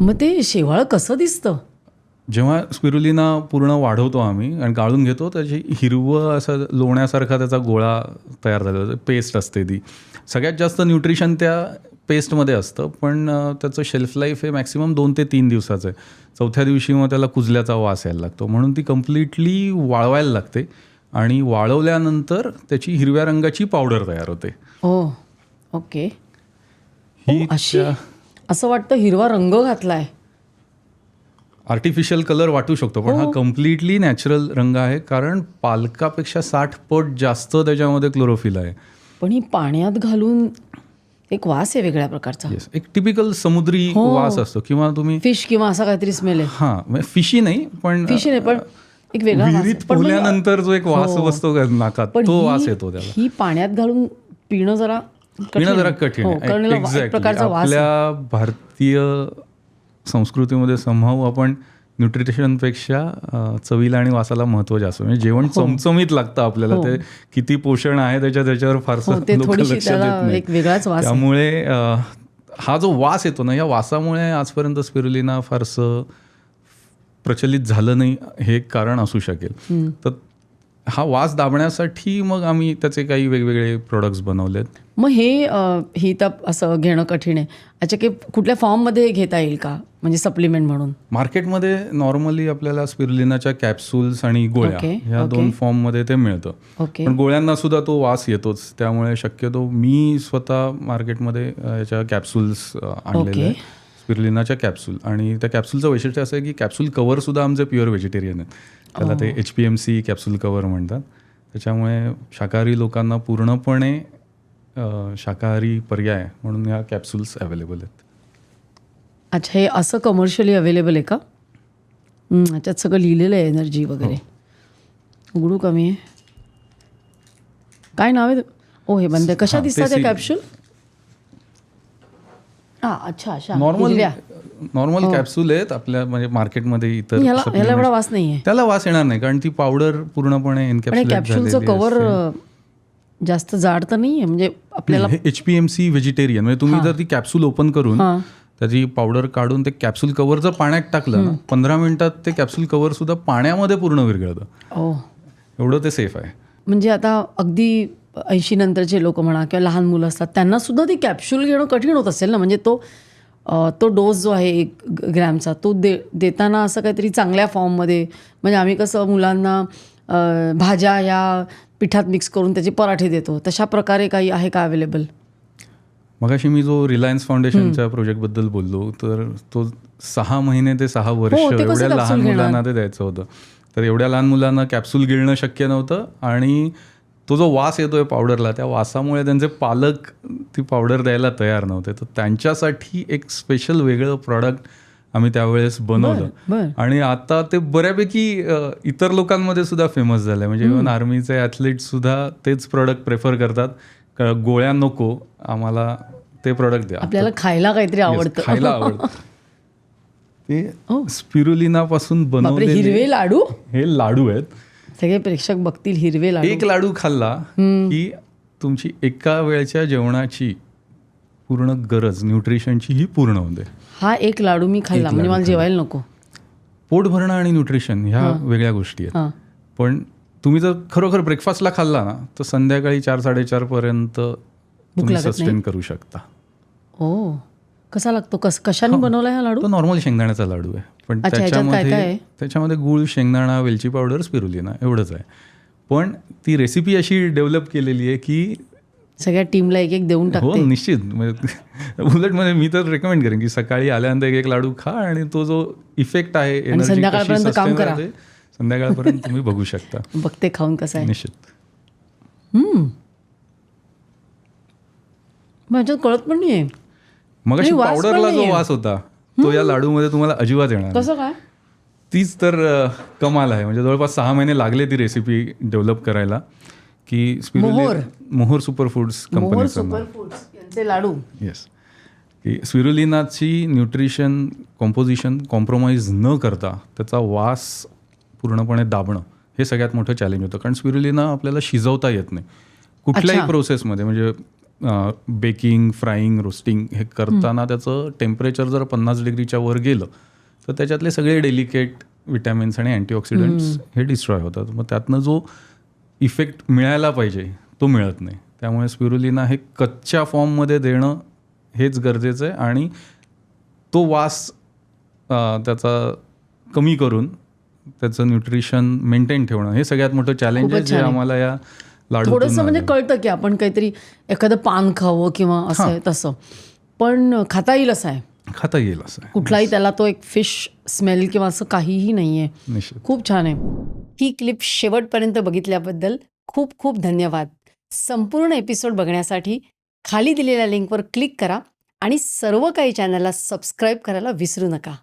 मग ते शेवाळ कसं दिसतं? जेव्हा स्पिरुलिना पूर्ण वाढवतो आम्ही आणि गाळून घेतो, त्याची हिरवं असं लोण्यासारखा त्याचा गोळा तयार झाला जातो. पेस्ट असते ती. सगळ्यात जास्त न्यूट्रिशन त्या पेस्टमध्ये असतं, पण त्याचं शेल्फ लाईफ हे मॅक्सिमम 2 ते 3 दिवसाचं आहे. 4थ्या दिवशी मग त्याला कुजल्याचा वास यायला लागतो. म्हणून ती कम्प्लिटली वाळवायला लागते आणि वाळवल्यानंतर त्याची हिरव्या रंगाची पावडर तयार होते. ओके. ही असं वाटतं हिरवा रंग घातलाय. आर्टिफिशियल कलर वाटू शकतो, पण हा कम्प्लिटली नॅचरल रंग आहे, कारण पालकापेक्षा 60 पट जास्त त्याच्यामध्ये क्लोरोफिल आहे. पण ही पाण्यात घालून एक वास आहे वेगळ्या प्रकारचा. एक टिपिकल समुद्री वास असतो, किंवा तुम्ही फिश किंवा असा काहीतरी स्मेल आहे. फिशी नाही, पण एक वेगळा विहिरीत पोहल्यानंतर जो एक वास बसतो नाकात, तो वास येतो त्याला. ही पाण्यात घालून पिणं जरा कठीण आहे. आपल्या भारतीय संस्कृतीमध्ये संभाव आपण न्यूट्रिशनपेक्षा चवीला आणि वासाला महत्त्व जास्त. म्हणजे जेवण चमचमीत लागतं आपल्याला. ते किती पोषण आहे त्याच्यावर फारसं लोक लक्ष देत नाही. त्यामुळे हा जो वास येतो ना, या वासामुळे आजपर्यंत स्पिरुलिना फारसं प्रचलित झालं नाही, हे कारण असू शकेल. तर हा वास दाबण्यासाठी मग आम्ही त्याचे काही वेगवेगळे प्रोडक्ट्स बनवलेत. मग ही तर असं घेणं कठीण आहे. अच्छा, की कुठल्या फॉर्ममध्ये घेता येईल का, म्हणजे सप्लिमेंट म्हणून? मार्केटमध्ये नॉर्मली आपल्याला स्पिरुलिनाच्या कॅप्सूल्स आणि गोळ्या ह्या 2 फॉर्ममध्ये ते मिळतं. पण गोळ्यांना सुद्धा तो वास येतोच. त्यामुळे शक्यतो मी स्वतः मार्केटमध्ये याच्या कॅप्सूल्स आणलेले आहेत, स्पिरुलिनाच्या कॅप्सूल. आणि त्या कॅप्सूलचं वैशिष्ट्य असं आहे की कॅप्सूल कव्हरसुद्धा आमचे प्युअर व्हेजिटेरियन आहेत. त्याला ते HPMC कॅप्सूल कव्हर म्हणतात. त्याच्यामुळे शाकाहारी लोकांना पूर्णपणे शाकाहारी पर्याय म्हणून या कॅप्सूल्स अवेलेबल आहेत. अच्छा, हे असं कमर्शियली अवेलेबल आहे का? त्याच्यात सगळं लिहिलेलं आहे, एनर्जी वगैरे. उघडू कमी आहे. काय नाव आहे? हे बंद आहे. कशा दिसतात त्या कॅप्सूल? अच्छा, नॉर्मल कॅप्सूल आहेत आपल्या, म्हणजे मार्केटमध्ये इतर. याला एवढा वास नाहीये. त्याला वास येणार नाही, कारण ती पावडर पूर्णपणे एनकॅप्सुलेट झालेली आहे. कॅप्सूलचं कव्हर जास्त जाड तर नाहीये, म्हणजे आपल्याला HPMC व्हेजिटेरियन. म्हणजे तुम्ही जर ती कॅप्सूल ओपन करून त्याची पावडर काढून ते कॅप्सूल कव्हर जर पाण्यात टाकलं ना, 15 मिनिटात ते कॅप्सूल कव्हर सुद्धा पाण्यामध्ये पूर्ण विरघळतं. एवढं ते सेफ आहे. म्हणजे आता अगदी 80 नंतरचे लोक म्हणा किंवा लहान मुलं असतात, त्यांना सुद्धा ती कॅप्सूल घेणं कठीण होत असेल ना. म्हणजे तो डोस जो आहे 1 ग्रॅमचा, तो देताना असं काहीतरी चांगल्या फॉर्ममध्ये, म्हणजे आम्ही कसं मुलांना भाज्या या पिठात मिक्स करून त्याचे पराठे देतो, तशा प्रकारे काही आहे का अवेलेबल? मगाशी मी जो रिलायन्स फाउंडेशनच्या प्रोजेक्टबद्दल बोललो, तर तो 6 महिने ते 6 वर्ष एवढ्या लहान मुलांना ते द्यायचं होतं. तर एवढ्या लहान मुलांना कॅप्सूल गिळणं शक्य नव्हतं, आणि तो जो वास येतोय पावडरला, त्या वासामुळे त्यांचे पालक ती पावडर द्यायला तयार नव्हते. तर त्यांच्यासाठी एक स्पेशल वेगळं प्रॉडक्ट आम्ही त्यावेळेस बनवलं. आणि आता ते बऱ्यापैकी इतर लोकांमध्ये सुद्धा फेमस झालं आहे. म्हणजे इव्हन आर्मीचे ॲथलीट सुद्धा तेच प्रॉडक्ट प्रेफर करतात. गोळ्या नको, आम्हाला ते प्रॉडक्ट द्या. आपल्याला खायला काहीतरी आवडतं. ते स्पिरुलिनापासून बनवलेले हिरवे लाडू, हे लाडू आहेत. सगळे प्रेक्षक बघतील हिरवे लाडू. एक लाडू खाल्ला की तुमची एका वेळच्या जेवणाची पूर्ण गरज न्यूट्रिशनची ही पूर्ण होते. हा एक लाडू मी खाल्ला म्हणजे मला जेवायला नको. पोट भरणं आणि न्यूट्रिशन ह्या वेगळ्या गोष्टी आहेत. पण तुम्ही जर खरोखर ब्रेकफास्टला खाल्ला ना, तर संध्याकाळी 4-4:30 पर्यंत तुम्ही सस्टेन करू शकता. कसा लागतो? कशाने बनवला हा लाडू? तो नॉर्मल शेंगदाण्याचा लाडू आहे, पण त्याच्यामध्ये गूळ, शेंगदाणा, वेलची पावडर, स्पिरुलिना एवढंच आहे. पण ती रेसिपी अशी डेव्हलप केलेली आहे की सगळ्या टीमला एक देऊन टाकते. हो, निश्चित. उलट म्हणजे मी तर रेकमेंड करेन की सकाळी आल्यानंतर एक लाडू खा, आणि तो जो इफेक्ट आहे एनर्जी संध्याकाळपर्यंत काम करा. संध्याकाळपर्यंत तुम्ही बघू शकता. बघते खाऊन कसं आहे. निश्चित. माझ्यात कळत पण नाहीये. मग पावडरला जो वास होता तो या लाडूमध्ये तुम्हाला अजिबात येणार. कसं काय? तीच तर कमाल आहे. म्हणजे जवळपास 6 महिने लागले ती रेसिपी डेव्हलप करायला. की मोहोर सुपर फूड्स कंपनीचे लाडू. येस. की स्पिरुलिनाची न्यूट्रिशन कॉम्पोजिशन कॉम्प्रोमाइज न करता त्याचा वास पूर्णपणे दाबणं हे सगळ्यात मोठं चॅलेंज होतं. कारण स्पिरुलिना आपल्याला शिजवता येत नाही कुठल्याही प्रोसेसमध्ये. म्हणजे बेकिंग, फ्राईंग, रोस्टिंग हे करताना त्याचं टेम्परेचर जर 50 डिग्रीच्या वर गेलं तर त्याच्यातले सगळे डेलिकेट विटॅमिन्स आणि अँटीऑक्सिडंट्स हे डिस्ट्रॉय होतात. मग त्यातनं जो इफेक्ट मिळायला पाहिजे तो मिळत नाही. त्यामुळे स्पिरुलिना हे कच्च्या फॉर्ममध्ये देणं हेच गरजेचं आहे आणि तो वास त्याचा कमी करून त्याचं न्यूट्रिशन मेंटेन ठेवणं हे सगळ्यात मोठं चॅलेंज आहे जे आम्हाला या लाडू थोडंसं म्हणजे कळतं की आपण काहीतरी एखादं पान खावं किंवा असं आहे तसं, पण खाता येईल असं आहे, खाता येईल असं आहे. कुठलाही त्याला तो एक फिश स्मेल किंवा असं काहीही नाही आहे. निश्चित. खूप छान आहे. ही क्लिप शेवटपर्यंत बघितल्याबद्दल खूप खूप धन्यवाद. संपूर्ण एपिसोड बघण्यासाठी खाली दिलेल्या लिंकवर क्लिक करा आणि सर्व काही चॅनलला सबस्क्राईब करायला विसरू नका.